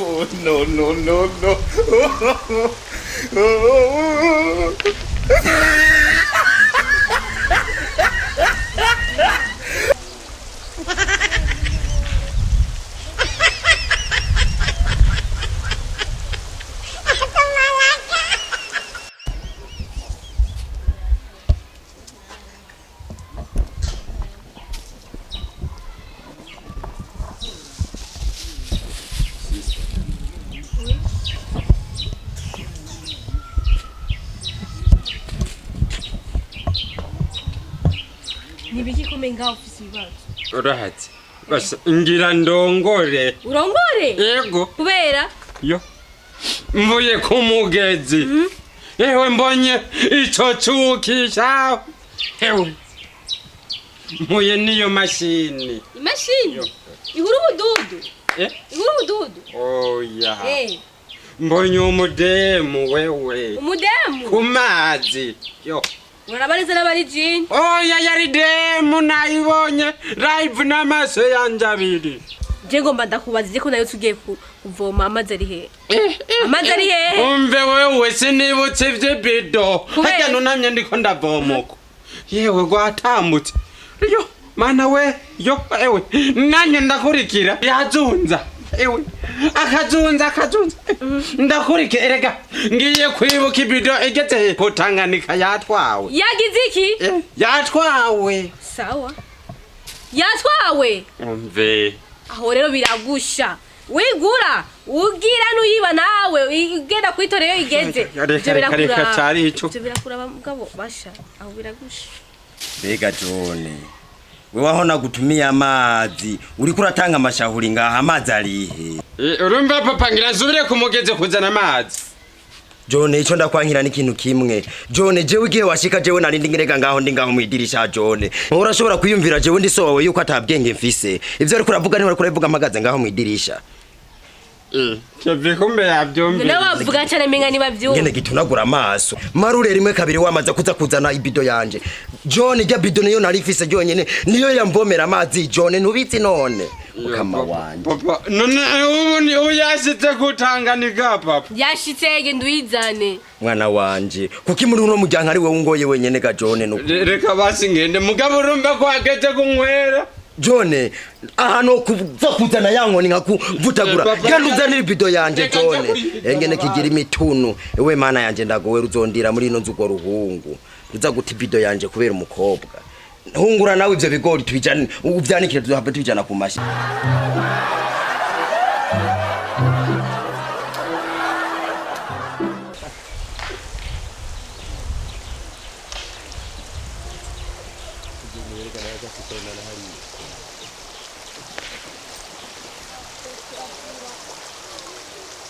Oh, no, no, no, no. Nibiki kumenga ofisi bacu. Urahati. Basa ngira ndongore. Urongore? Yego. Kubera? Yo. Mvuye kumugezi. Ewe mbonye ico cukisha. Ewe. Mvuye niyo mashini. Imashini? Ihuru bududu. Ihuru bududu. Oh ya. Mbonye umudemu wewe. Umudemu? Kumazi. Yo. Urabariza nabari jini. Oh ya yari demu nayibonye live n'amaso yanje abiri. Je ngomba ndakubaza ko nayo tugiye kuvoma amazi ari he. Amazi ari he. Umve wewe sinibutse ivye bido. Hajya nunamye ndiko ndavomuko. Yewe gwatambutse. Yo mana we yo ewe nanye ndakurikira yazunza. Ewe akazunza ndakurikira erega ngiye kwibuka ibido igeze kutanganika yatwawe. Yagize iki? Yatwawe. Sawa. Yatwawe. Umve. Aho rero biragusha. Wigura ugira nuyiba nawe ugenda kwitorera igeze. Reka cyari ico. Byo birakuraba mugabo basha. Aho biragusha. Bega John. Wewe aho nagutumiye amazi uri kuratanga amashahuri ngaha amazi arihe? Urumva papa ngira zubire kumugeze kuzana amazi. John ico ndakwankira n'ikintu kimwe. John jewe igihe washika jewe narindi ngirega ngaho ndi ngaho mwidirisha John. Urashobora kwiyumvira jewe ndi sowe yuko atabwenge mfise. Ivyo ari kuravuga ni kuravuga amagaze ngaho mwidirisha. Cyo kumbe yabyumvira. Nawe bavuga cyane menga niba byumva. Ngene gitunagura amaso. Marure rimwe kabiri wamaza kuzana ibido yanje. John ijya bido niyo narifise jonyene niyo yamvomera amazi John ntubitsi none. Ukama wanje. Papa none ubu yashitse kutanganika papa. Yashitse genda uyizane. Mwana wanje kuki muri uno mujyanka ari we ungoye wenyene ga John nuko. Reka basi ngende mugabo urumva ko ageze kunkwera. John ahano kuva kuzana yankoni nkakuvutagura kandi uzanira ibido yanje John engene kigira imitunu ewe mana yanje ndagowe ruzondira muri ino nzugo ruhungu ruza guta ibido yanje kubera umukobwa hungura nawe ivyo bigori tubijana uvyanikire tuzabe tubijana ku mashi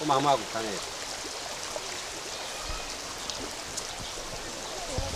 Mama aku kangen.